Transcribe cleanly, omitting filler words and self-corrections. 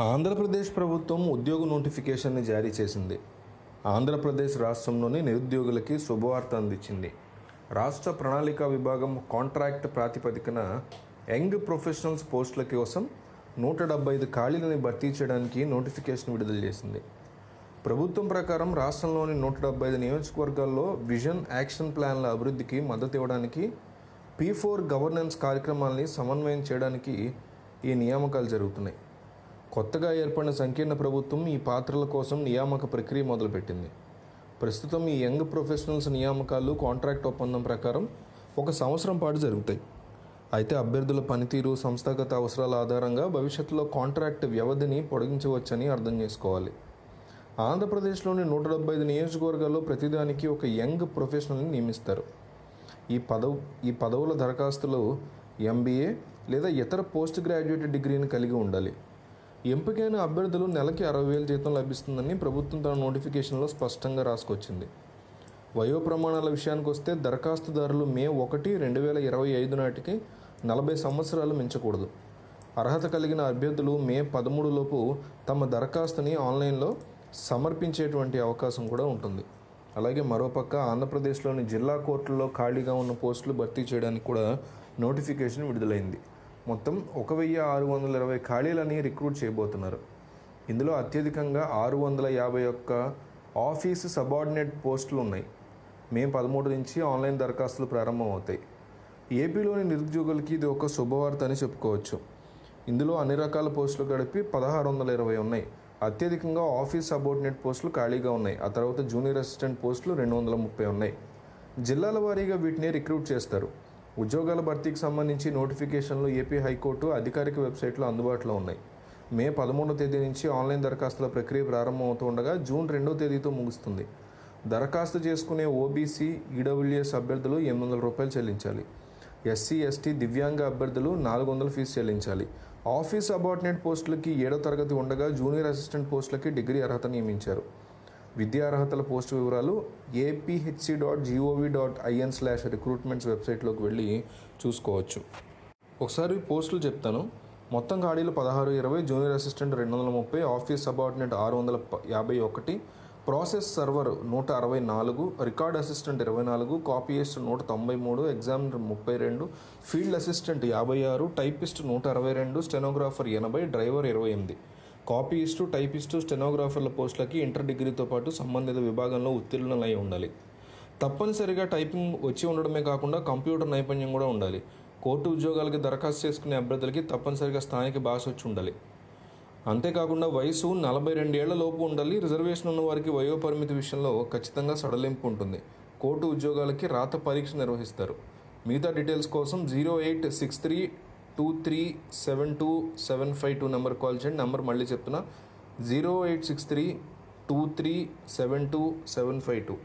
ఆంధ్రప్రదేశ్ ప్రభుత్వం ఉద్యోగ నోటిఫికేషన్ని జారీ చేసింది. ఆంధ్రప్రదేశ్ రాష్ట్రంలోని నిరుద్యోగులకి శుభవార్త అందించింది. రాష్ట్ర ప్రణాళిక విభాగం కాంట్రాక్ట్ ప్రాతిపదికన యంగ్ ప్రొఫెషనల్స్ పోస్టుల కోసం 175 ఖాళీలని భర్తీ చేయడానికి నోటిఫికేషన్ విడుదల చేసింది. ప్రభుత్వం ప్రకారం రాష్ట్రంలోని 175 నియోజకవర్గాల్లో విజన్ యాక్షన్ ప్లాన్ల అభివృద్ధికి మద్దతు ఇవ్వడానికి P4 గవర్నెన్స్ కార్యక్రమాల్ని సమన్వయం చేయడానికి ఈ నియామకాలు జరుగుతున్నాయి. కొత్తగా ఏర్పడిన సంకీర్ణ ప్రభుత్వం ఈ పాత్రల కోసం నియామక ప్రక్రియ మొదలుపెట్టింది. ప్రస్తుతం ఈ యంగ్ ప్రొఫెషనల్స్ నియామకాలు కాంట్రాక్ట్ ఒప్పందం ప్రకారం 1 సంవత్సరం పాటు జరుగుతాయి. అయితే అభ్యర్థుల పనితీరు, సంస్థాగత అవసరాల ఆధారంగా భవిష్యత్తులో కాంట్రాక్ట్ వ్యవధిని పొడిగించవచ్చని అర్థం చేసుకోవాలి. ఆంధ్రప్రదేశ్లోని 175 నియోజకవర్గాల్లో ప్రతిదానికి ఒక యంగ్ ప్రొఫెషనల్ని నియమిస్తారు. ఈ పదవుల దరఖాస్తులు MBA లేదా ఇతర పోస్ట్ గ్రాడ్యుయేట్ డిగ్రీని కలిగి ఉండాలి. ఎంపికైన అభ్యర్థులు నెలకి 60,000 జీతం లభిస్తుందని ప్రభుత్వం తన నోటిఫికేషన్లో స్పష్టంగా రాసుకొచ్చింది. వయో ప్రమాణాల విషయానికి వస్తే దరఖాస్తుదారులు May 1, 2025 నాటికి 40 సంవత్సరాలు మించకూడదు. అర్హత కలిగిన అభ్యర్థులు May 13 లోపు తమ దరఖాస్తుని ఆన్లైన్లో సమర్పించేటువంటి అవకాశం కూడా ఉంటుంది. అలాగే మరోపక్క ఆంధ్రప్రదేశ్లోని జిల్లా కోర్టుల్లో ఖాళీగా ఉన్న పోస్టులు భర్తీ చేయడానికి కూడా నోటిఫికేషన్ విడుదలైంది. మొత్తం 1,620 ఖాళీలని రిక్రూట్ చేయబోతున్నారు. ఇందులో అత్యధికంగా 651 ఆఫీసు సబార్డినేట్ పోస్టులు ఉన్నాయి. May 13 నుంచి ఆన్లైన్ దరఖాస్తులు ప్రారంభమవుతాయి. ఏపీలోని నిరుద్యోగులకి ఇది ఒక శుభవార్త అని చెప్పుకోవచ్చు. ఇందులో అన్ని రకాల పోస్టులు కలిపి 1,620 ఉన్నాయి. అత్యధికంగా ఆఫీస్ సబార్డినేట్ పోస్టులు ఖాళీగా ఉన్నాయి. ఆ తర్వాత జూనియర్ అసిస్టెంట్ పోస్టులు 230 ఉన్నాయి. జిల్లాల వారీగా వీటిని రిక్రూట్ చేస్తారు. ఉద్యోగాల భర్తీకి సంబంధించి నోటిఫికేషన్లు ఏపీ హైకోర్టు అధికారిక వెబ్సైట్లో అందుబాటులో ఉన్నాయి. May 13వ తేదీ నుంచి ఆన్లైన్ దరఖాస్తుల ప్రక్రియ ప్రారంభమవుతుండగా June 2వ తేదీతో ముగుస్తుంది. దరఖాస్తు చేసుకునే OBC, EWS అభ్యర్థులు ₹800 చెల్లించాలి. SC, ST, దివ్యాంగ అభ్యర్థులు 400 ఫీజు చెల్లించాలి. ఆఫీస్ సబార్డినేట్ పోస్టులకి 7వ తరగతి ఉండగా జూనియర్ అసిస్టెంట్ పోస్టులకి డిగ్రీ అర్హత నియమించారు. విద్యా అర్హతల పోస్టు వివరాలు aphc.gov.in/recruitments వెబ్సైట్లోకి వెళ్ళి చూసుకోవచ్చు. ఒకసారి పోస్టులు చెప్తాను. మొత్తం ఖాళీలు 1620, junior assistant 230, office subordinate 651, process server 164, record assistant 24, copyist 193, examiner 32, field assistant 56, typist 162, stenographer 80, driver 28. Copyist, typist, స్టెనోగ్రాఫర్ల పోస్టులకి ఇంటర్ డిగ్రీతో పాటు సంబంధిత విభాగంలో ఉత్తీర్ణులై ఉండాలి. తప్పనిసరిగా టైపింగ్ వచ్చి ఉండడమే కాకుండా కంప్యూటర్ నైపుణ్యం కూడా ఉండాలి. కోర్టు ఉద్యోగాలకి దరఖాస్తు చేసుకునే అభ్యర్థులకి తప్పనిసరిగా స్థానిక భాష వచ్చి ఉండాలి. అంతేకాకుండా వయసు 42 ఏళ్ల లోపు ఉండాలి. రిజర్వేషన్ ఉన్న వారికి వయోపరిమితి విషయంలో ఖచ్చితంగా సడలింపు ఉంటుంది. కోర్టు ఉద్యోగాలకి రాత పరీక్ష నిర్వహిస్తారు. మిగతా డీటెయిల్స్ కోసం 08632372752 నెంబర్ కాల్ చేయండి. నెంబర్ మళ్ళీ చెప్తున్నా, 08632372752.